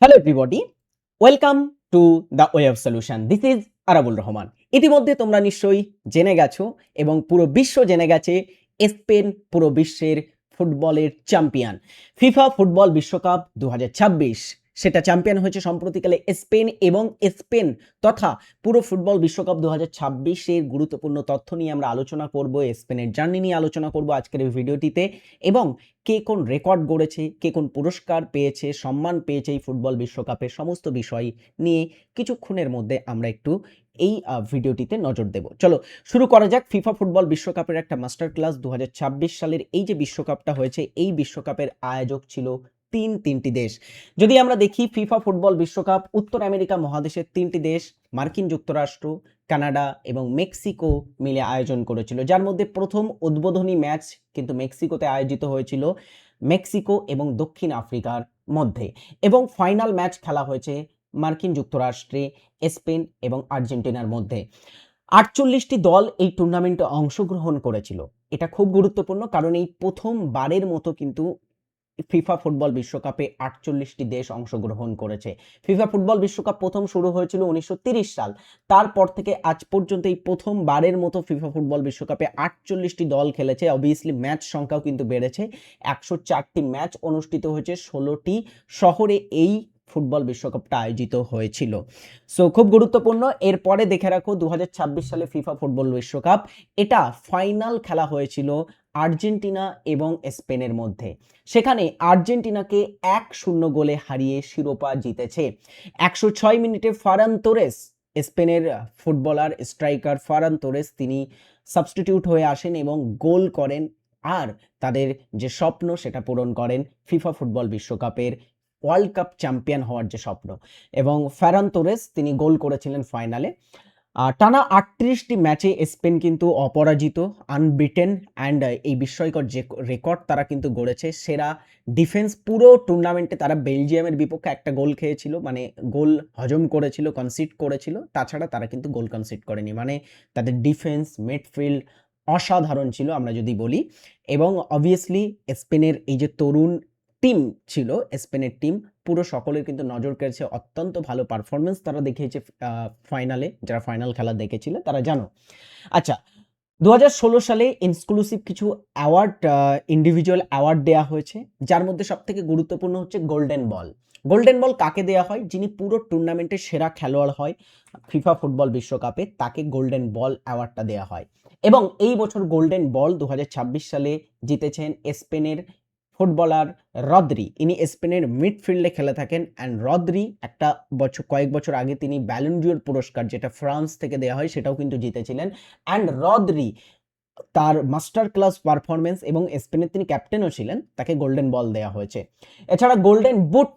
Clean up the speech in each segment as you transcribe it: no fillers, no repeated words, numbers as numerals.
Hello everybody, welcome to the way of solution. This is Arabul Rahman. ইতিমধ্যে তোমরা নিশ্চয়ই জেনে গেছো এবং পুরো বিশ্ব জেনে গেছে স্পেন পুরো বিশ্বের ফুটবলের চ্যাম্পিয়ন। ফিফা ফুটবল বিশ্বকাপ 2026 সেটা চ্যাম্পিয়ন হয়েছে সম্প্রতিকালে স্পেন, এবং স্পেন তথা পুরো ফুটবল বিশ্বকাপ 2026-এর গুরুত্বপূর্ণ তথ্য নিয়ে আমরা আলোচনা করব, স্পেনের জার্নি নিয়ে আলোচনা করব আজকের এই ভিডিওটিতে, এবং কে কোন রেকর্ড গড়েছে, কে কোন পুরস্কার পেয়েছে, সম্মান পেয়েছে এই ফুটবল বিশ্বকাপের সমস্ত বিষয় নিয়ে কিছুক্ষণের মধ্যে আমরা একটু এই ভিডিওটিতে নজর দেব। চলো শুরু করা যাক। ফিফা ফুটবল বিশ্বকাপের একটা মাস্টার ক্লাস। 2026 সালের এই যে বিশ্বকাপটা হয়েছে, এই বিশ্বকাপের আয়োজক ছিল তিনটি দেশ। যদি আমরা দেখি ফিফা ফুটবল বিশ্বকাপ উত্তর আমেরিকা মহাদেশের তিনটি দেশ মার্কিন যুক্তরাষ্ট্র, কানাডা এবং মেক্সিকো মিলে আয়োজন করেছিল, যার মধ্যে প্রথম উদ্বোধনী ম্যাচ কিন্তু মেক্সিকোতে আয়োজিত হয়েছিল, মেক্সিকো এবং দক্ষিণ আফ্রিকার মধ্যে, এবং ফাইনাল ম্যাচ খেলা হয়েছে মার্কিন যুক্তরাষ্ট্রে স্পেন এবং আর্জেন্টিনার মধ্যে। 48টি দল এই টুর্নামেন্টে অংশগ্রহণ করেছিল। এটা খুব গুরুত্বপূর্ণ, কারণ এই প্রথমবারের মতো কিন্তু ফিফা ফুটবল বিশ্বকাপে 48টি দেশ অংশগ্রহণ করেছে। ফিফা ফুটবল বিশ্বকাপ প্রথম শুরু হয়েছিল 1930 সাল। তারপর থেকে আজ পর্যন্ত এই প্রথমবারের মতো ফিফা ফুটবল বিশ্বকাপে 48টি দল খেলেছে। অবভিয়াসলি ম্যাচ সংখ্যাও কিন্তু বেড়েছে। 104টি ম্যাচ অনুষ্ঠিত হয়েছে 16টি শহরে এই ফুটবল বিশ্বকাপটা আয়োজিত হয়েছিল। সো খুব গুরুত্বপূর্ণ। এরপরে দেখে রাখো 2026 সালে ফিফা ফুটবল বিশ্বকাপ, এটা ফাইনাল খেলা হয়েছিল আর্জেন্টিনা এবং স্পেনের মধ্যে। সেখানে আর্জেন্টিনাকে 1-0 গোলে হারিয়ে শিরোপা জিতেছে। 106 মিনিটে ফারান তোরেস, স্পেনের ফুটবলার স্ট্রাইকার ফারান তোরেস, তিনি সাবস্টিটিউট হয়ে আসেন এবং গোল করেন, আর তাদের যে স্বপ্ন সেটা পূরণ করেন, ফিফা ফুটবল বিশ্বকাপের ওয়ার্ল্ড কাপ চ্যাম্পিয়ন হওয়ার যে স্বপ্ন। এবং ফারান তোরেস তিনি গোল করেছিলেন ফাইনালে। টানা 38টি ম্যাচে স্পেন কিন্তু অপরাজিত, আনবিটেন, অ্যান্ড এই বিস্ময়কর যে রেকর্ড তারা কিন্তু গড়েছে, সেরা ডিফেন্স পুরো টুর্নামেন্টে। তারা বেলজিয়ামের বিপক্ষে একটা গোল খেয়েছিল, মানে গোল হজম করেছিল, কনসিড করেছিল, তাছাড়া তারা কিন্তু গোল কনসিড করেনি। মানে তাদের ডিফেন্স মিডফিল্ড অসাধারণ ছিল আমরা যদি বলি। এবং অবভিয়াসলি স্পেনের এই যে তরুণ টিম ছিল, স্পেনের টিম পুরো সকলের কিন্তু নজর কেড়েছে। অত্যন্ত ভালো পারফরমেন্স তারা দেখিয়েছে ফাইনালে। যারা ফাইনাল খেলা দেখেছিল তারা জানো। আচ্ছা, 2016 সালে ইনক্লুসিভ কিছু অ্যাওয়ার্ড, ইন্ডিভিজুয়াল অ্যাওয়ার্ড দেওয়া হয়েছে, যার মধ্যে সবথেকে গুরুত্বপূর্ণ হচ্ছে গোল্ডেন বল। গোল্ডেন বল কাকে দেওয়া হয়? যিনি পুরো টুর্নামেন্টের সেরা খেলোয়াড় হয় ফিফা ফুটবল বিশ্বকাপে, তাকে গোল্ডেন বল অ্যাওয়ার্ডটা দেওয়া হয়। এবং এই বছর গোল্ডেন বল 2026 সালে জিতেছেন স্পেনের ফুটবলার রদ্রি। ইনি স্পেনের মিডফিল্ডে খেলে থাকেন, অ্যান্ড রদ্রি কয়েক বছর আগে তিনি ব্যালন ডিওর পুরস্কার, যেটা ফ্রান্স থেকে দেওয়া হয়, সেটাও কিন্তু জিতেছিলেন। অ্যান্ড রদ্রি তার মাস্টার ক্লাস পারফরমেন্স, এবং স্পেনের তিনি ক্যাপ্টেনও ছিলেন, তাকে গোল্ডেন বল দেওয়া হয়েছে। এছাড়া গোল্ডেন বুট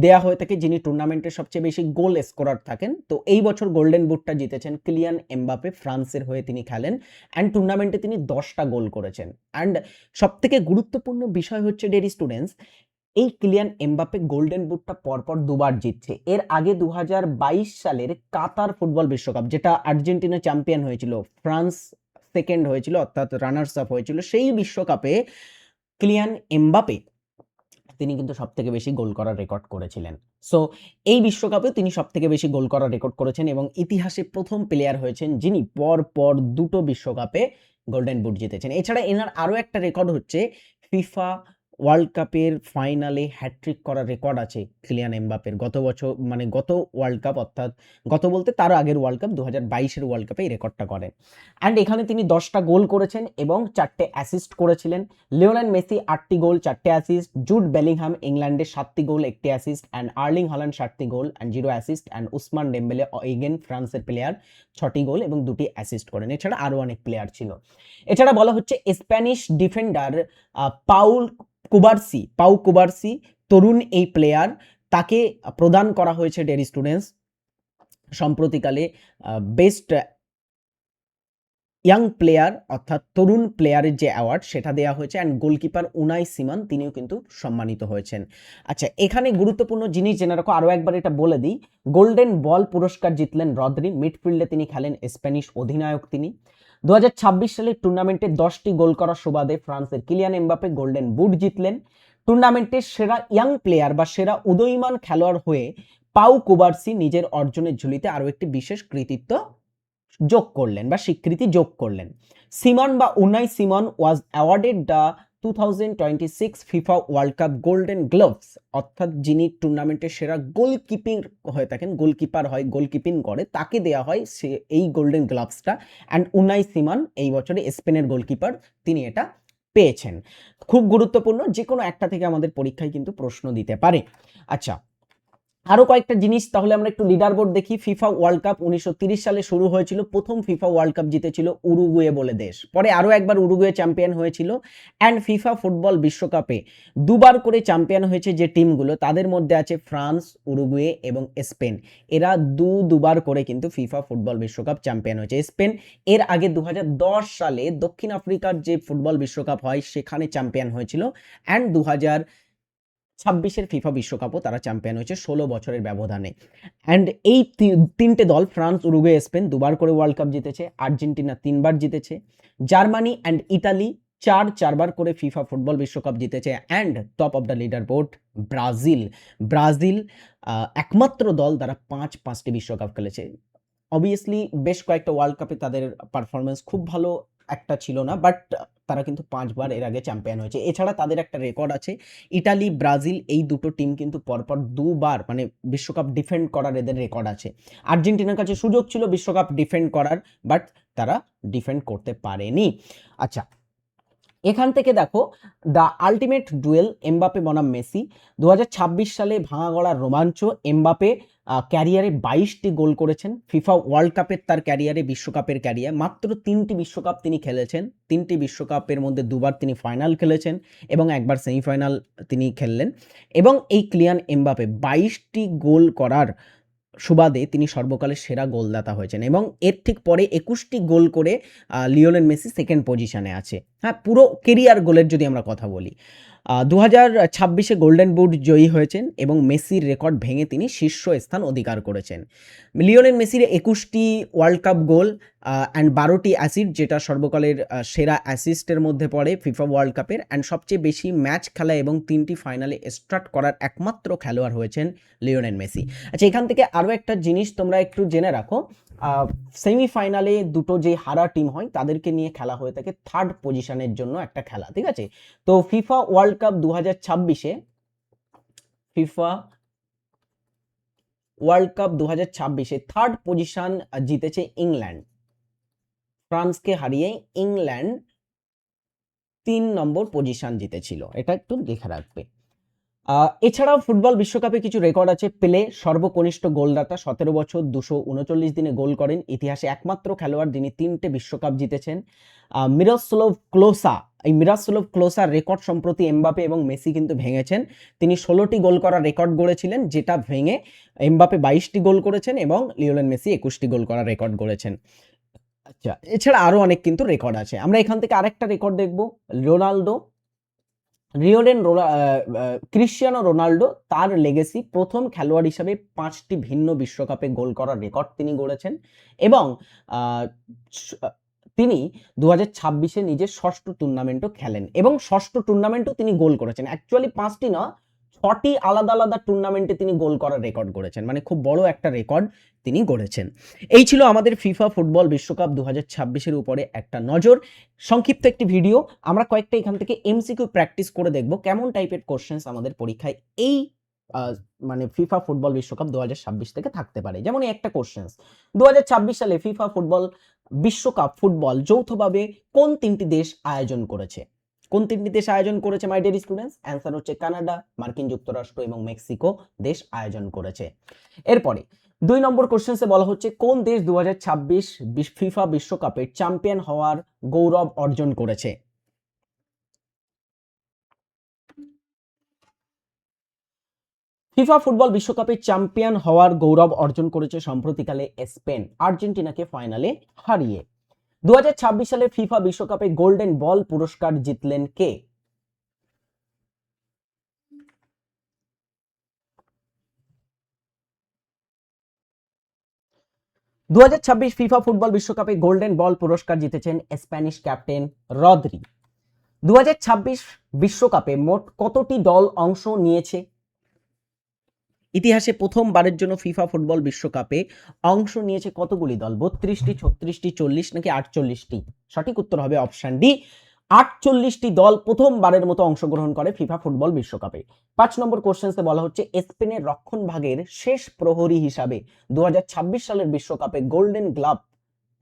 দেওয়া হয়ে থাকে যিনি টুর্নামেন্টের সবচেয়ে বেশি গোল স্কোরার থাকেন। তো এই বছর গোল্ডেন বুটটা জিতেছেন কিলিয়ান এমবাপে, ফ্রান্সের হয়ে তিনি খেলেন, অ্যান্ড টুর্নামেন্টে তিনি 10টা গোল করেছেন। অ্যান্ড সবথেকে গুরুত্বপূর্ণ বিষয় হচ্ছে ডেরি স্টুডেন্টস, এই কিলিয়ান এমবাপে গোল্ডেন বুটটা পরপর দুবার জিতছে। এর আগে 2022 সালের কাতার ফুটবল বিশ্বকাপ, যেটা আর্জেন্টিনা চ্যাম্পিয়ন হয়েছিল, ফ্রান্স সেকেন্ড হয়েছিল, অর্থাৎ রানার্স আপ হয়েছিল, সেই বিশ্বকাপে কিলিয়ান এমবাপে তিনি কিন্তু সবথেকে বেশি গোল করার রেকর্ড করেছিলেন। সো এই বিশ্বকাপে তিনি সবথেকে বেশি গোল করার রেকর্ড করেছেন, এবং ইতিহাসে প্রথম প্লেয়ার হয়েছেন যিনি পর দুটো বিশ্বকাপে গোল্ডেন বুট জিতেছেন। এছাড়া এনার আরও একটা রেকর্ড হচ্ছে ফিফা ওয়ার্ল্ড কাপের ফাইনালে হ্যাট্রিক করার রেকর্ড আছে কিলিয়ান এমবাপের। গত বছর, মানে গত ওয়ার্ল্ড কাপ, অর্থাৎ গত বলতে তারও আগের ওয়ার্ল্ড কাপ 2022-এর ওয়ার্ল্ড কাপে এই রেকর্ডটা করেন। অ্যান্ড এখানে তিনি 10টা গোল করেছেন এবং 4টে অ্যাসিস্ট করেছিলেন। লিওনেল মেসি 8টি গোল 4টে অ্যাসিস্ট, জুড বেলিংহাম ইংল্যান্ডের 7টি গোল 1টি অ্যাসিস্ট, অ্যান্ড আর্লিং হল্যান্ড 7টি goal and 0 assist, and Ousmane Dembele again ফ্রান্সের প্লেয়ার 6টি গোল এবং 2টি অ্যাসিস্ট করেন। এছাড়া আরও অনেক প্লেয়ার ছিল। এছাড়া বলা হচ্ছে স্প্যানিশ ডিফেন্ডার পাউ কুবার্সি, তরুণ এই প্লেয়ার, তাকে প্রদান করা হয়েছে ডেরি স্টুডেন্টস সম্প্রতিকালে বেস্ট ইয়াং প্লেয়ার, অর্থাৎ তরুণ প্লেয়ারের যে অ্যাওয়ার্ড সেটা দেওয়া হয়েছে। অ্যান্ড গোলকিপার উনাই সিমন তিনিও কিন্তু সম্মানিত হয়েছেন। আচ্ছা, এখানে গুরুত্বপূর্ণ জিনিস জেনে রাখো, আরও একবার এটা বলে দিই, গোল্ডেন বল পুরস্কার জিতলেন রদ্রি, মিডফিল্ডে তিনি খেলেন, স্প্যানিশ অধিনায়ক তিনি। 2026 সালের টুর্নামেন্টে 10টি গোল করার সুবাদে ফ্রান্সের কিলিয়ান এমবাপে গোল্ডেন বুট জিতলেন। টুর্নামেন্টের সেরা ইয়াং প্লেয়ার বা সেরা উদীয়মান খেলোয়াড় হয়ে পাউ কুবার্সি নিজের অর্জনের ঝুলিতে আরো একটি বিশেষ কৃতিত্ব যোগ করলেন বা স্বীকৃতি যোগ করলেন। সিমন বা Unai Simon was awarded the 2026 FIFA World cup golden gloves, অর্থাৎ যিনি টুর্নামেন্টের সেরা গোলকিপিং হয়ে থাকেন, গোলকিপার হয়, গোলকিপিং করে, তাকে দেয়া হয় সে এই গোল্ডেন গ্লাভসটা। অ্যান্ড উনাই সিমন এই বছরে স্পেনের গোলকিপার, তিনি এটা পেয়েছেন। খুব গুরুত্বপূর্ণ, যে কোনো একটা থেকে আমাদের পরীক্ষায় কিন্তু প্রশ্ন দিতে পারে। আচ্ছা, আরো কয়েকটা জিনিস তাহলে আমরা একটু লিডার বোর্ড দেখি। ফিফা ওয়ার্ল্ড কাপ 1930 সালে শুরু হয়েছিল। প্রথম ফিফা ওয়ার্ল্ড কাপ জিতেছিল উরুগুয়ে বলে দেশ, পরে আরো একবার উরুগুয়ে চ্যাম্পিয়ন হয়েছিল। অ্যান্ড ফিফা ফুটবল বিশ্বকাপে দুবার করে চ্যাম্পিয়ন হয়েছে যে টিমগুলো, তাদের মধ্যে আছে ফ্রান্স, উরুগুয়ে এবং স্পেন। এরা দুবার করে কিন্তু ফিফা ফুটবল বিশ্বকাপ চ্যাম্পিয়ন হয়েছে। স্পেন এর আগে 2010 সালে দক্ষিণ আফ্রিকার যে ফুটবল বিশ্বকাপ হয় সেখানে চ্যাম্পিয়ন হয়েছিল। অ্যান্ড 2026 ফিফা বিশ্বকাপও তারা চ্যাম্পিয়ন হয়েছে 16 বছরের ব্যবধানে। অ্যান্ড এই তিনটে দল, ফ্রান্স, উরুগুয়ে, স্পেন, দুবার করে ওয়ার্ল্ড কাপ জিতেছে। আর্জেন্টিনা 3বার জিতেছে। জার্মানি অ্যান্ড ইতালি চারবার করে ফিফা ফুটবল বিশ্বকাপ জিতেছে। And top of the leader board Brazil একমাত্র দল যারা পাঁচটি বিশ্বকাপ খেলেছে। অবভিয়াসলি বেশ কয়েকটা ওয়ার্ল্ড কাপে তাদের পারফরমেন্স খুব ভালো একটা ছিল না, বাট তারা কিন্তু 5বার এর আগে চ্যাম্পিয়ন হয়েছে। এছাড়া তাদের একটা রেকর্ড আছে, ইটালি, ব্রাজিল এই দুটো টিম কিন্তু পরপর 2বার মানে বিশ্বকাপ ডিফেন্ড করার এদের রেকর্ড আছে। আর্জেন্টিনার কাছে সুযোগ ছিল বিশ্বকাপ ডিফেন্ড করার, বাট তারা ডিফেন্ড করতে পারেনি। আচ্ছা, এখান থেকে দেখো দ্য আলটিমেট ডুয়েল এমবাপে বনাম মেসি। 2026 সালে ভাঙা গড়ার রোমাঞ্চ। এমবাপে ক্যারিয়ারে 22টি গোল করেছেন। ফিফা ওয়ার্ল্ড কাপের তার ক্যারিয়ারে, বিশ্বকাপের ক্যারিয়ার মাত্র 3টি বিশ্বকাপ তিনি খেলেছেন। 3টি বিশ্বকাপের মধ্যে 2বার তিনি ফাইনাল খেলেছেন এবং একবার সেমিফাইনাল তিনি খেললেন। এবং এই ক্লিয়ান এমবাপে 22টি গোল করার সুবাদে তিনি সর্বকালের সেরা গোলদাতা হয়েছেন এবং এর ঠিক পরে 21টি গোল করে লিওনেল মেসি সেকেন্ড পজিশনে আছে। হ্যাঁ, পুরো কেরিয়ার গোলের যদি আমরা কথা বলি, 2026 গোল্ডেন বুট জয়ী হয়েছেন এবং মেসির রেকর্ড ভেঙে তিনি শীর্ষ স্থান অধিকার করেছেন। লিওনেল মেসির 21টি ওয়ার্ল্ড কাপ গোল অ্যান্ড 12টি অ্যাসিস্ট, যেটা সর্বকালের সেরা অ্যাসিস্টের মধ্যে পড়ে ফিফা ওয়ার্ল্ড কাপের। অ্যান্ড সবচেয়ে বেশি ম্যাচ খেলা এবং 3টি ফাইনালে স্টার্ট করার একমাত্র খেলোয়াড় হয়েছেন লিওনেল মেসি। আচ্ছা, এখান থেকে আরও একটা জিনিস তোমরা একটু জেনে রাখো, সেমিফাইনালে দুটো যে হারা টিম হয় তাদেরকে নিয়ে খেলা হয়ে থাকে থার্ড পজিশনের জন্য একটা খেলা, ঠিক আছে? তো ফিফা ওয়ার্ল্ড কাপ 2026-এ ফিফা ওয়ার্ল্ড কাপ 2026-এ থার্ড পজিশন জিতেছে ইংল্যান্ড। ফ্রান্সকে হারিয়ে ইংল্যান্ড 3 নম্বর পজিশন জিতেছিল, এটা একটু দেখে রাখবে। এছাড়াও ফুটবল বিশ্বকাপে কিছু রেকর্ড আছে। পেলে সর্বকনিষ্ঠ গোলদাতা, 17 বছর 239 দিনে গোল করেন, ইতিহাসে একমাত্র খেলোয়াড় যিনি 3টে বিশ্বকাপ জিতেছেন। মিরাস্লাভ ক্লোসার রেকর্ড সম্প্রতি এমবাপে এবং মেসি কিন্তু ভেঙেছেন। তিনি 16টি গোল করার রেকর্ড গড়েছিলেন, যেটা ভেঙে এমবাপে 22টি গোল করেছেন এবং লিওনেল মেসি 21টি গোল করার রেকর্ড গড়েছেন। আচ্ছা, এছাড়া আরো অনেক কিন্তু রেকর্ড আছে। আমরা এখান থেকে আরেকটা রেকর্ড দেখব। ক্রিশ্চিয়ানো রোনাল্ডো তার লেগেসি, প্রথম খেলোয়াড় হিসাবে 5টি ভিন্ন বিশ্বকাপে গোল করার রেকর্ড তিনি গড়েছেন এবং তিনি 2026-এ নিজের ষষ্ঠ টুর্নামেন্টও খেলেন এবং ষষ্ঠ টুর্নামেন্টও তিনি গোল করেছেন। অ্যাকচুয়ালি 5টি না, 6টি আলাদা আলাদা টুর্নামেন্টে তিনি গোল করার রেকর্ড গড়েছেন, মানে খুব বড় একটা রেকর্ড তিনি গড়েছেন। এই ছিল আমাদের ফিফা ফুটবল বিশ্বকাপ 2026-এর উপরে একটা নজর, সংক্ষিপ্ত একটি ভিডিও। আমরা কয়েকটা এখান থেকে এমসিকিউ প্র্যাকটিস করে দেখব কেমন টাইপের কোশ্চেন্স আমাদের পরীক্ষায় এই মানে ফিফা ফুটবল বিশ্বকাপ 2026 থেকে থাকতে পারে। যেমন একটা কোশ্চেন্স, 2026 সালে ফিফা ফুটবল বিশ্বকাপ ফুটবল যৌথভাবে কোন 3টি দেশ আয়োজন করেছে? কোন 3টি দেশ আয়োজন করেছে মাই ডিয়ার স্টুডেন্টস? অ্যান্সার হচ্ছে কানাডা, মার্কিন যুক্তরাষ্ট্র এবং মেক্সিকো দেশ আয়োজন করেছে। এরপরে 2 নম্বর কোশ্চেন্সে বলা হচ্ছে কোন দেশ 2026 ফিফা বিশ্বকাপের চ্যাম্পিয়ন হওয়ার গৌরব অর্জন করেছে? ফিফা ফুটবল বিশ্বকাপে চ্যাম্পিয়ন হওয়ার গৌরব অর্জন করেছে সম্প্রতিকালে স্পেন, আর্জেন্টিনাকে ফাইনালে হারিয়ে। 2026 সালে ফিফা বিশ্বকাপে গোল্ডেন বল পুরস্কার জিতলেন কে? ফিফা ফুটবল বিশ্বকাপে গোল্ডেন বল পুরস্কার জিতেছেন স্প্যানিশ ক্যাপ্টেন রদ্রি। 2026 বিশ্বকাপে মোট কতটি দল অংশ নিয়েছে? ইতিহাসে প্রথমবারের জন্য ফিফা ফুটবল বিশ্বকাপে অংশ নিয়েছে কতগুলি দল? 32টি, 36টি, 40 নাকি 48টি? সঠিক উত্তর হবে অপশন ডি, 48টি দল প্রথমবারের মতো অংশগ্রহণ করে ফিফা ফুটবল বিশ্বকাপে। 5 নম্বর কোশ্চেন্সে বলা হচ্ছে স্পেনের রক্ষণভাগের শেষ প্রহরী হিসাবে 2026 সালের বিশ্বকাপে গোল্ডেন গ্লাভ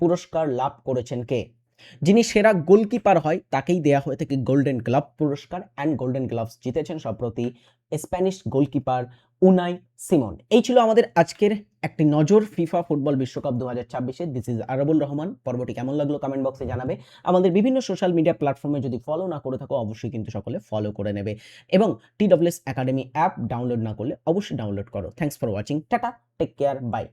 পুরস্কার লাভ করেছেন কে? যিনি সেরা গোলকিপার হয় তাকেই দেয়া হয়ে থাকে গোল্ডেন গ্লাভ পুরস্কার, অ্যান্ড গোল্ডেন গ্লাভস জিতেছেন সম্প্রতি স্প্যানিশ গোলকিপার উনাই সিমন। এই ছিল আমাদের আজকের একটি নজর ফিফা ফুটবল বিশ্বকাপ 2026-এ। This is Arabul Rahman. পর্বটি কেমন লাগলো কমেন্ট বক্সে জানাবে। আমাদের বিভিন্ন সোশ্যাল মিডিয়া প্ল্যাটফর্মে যদি ফলো না করে থাকো অবশ্যই কিন্তু সকলে ফলো করে নেবে, এবং TWS একাডেমি অ্যাপ ডাউনলোড না করলে অবশ্যই ডাউনলোড করো। Thanks for watching. Tata, take care, by.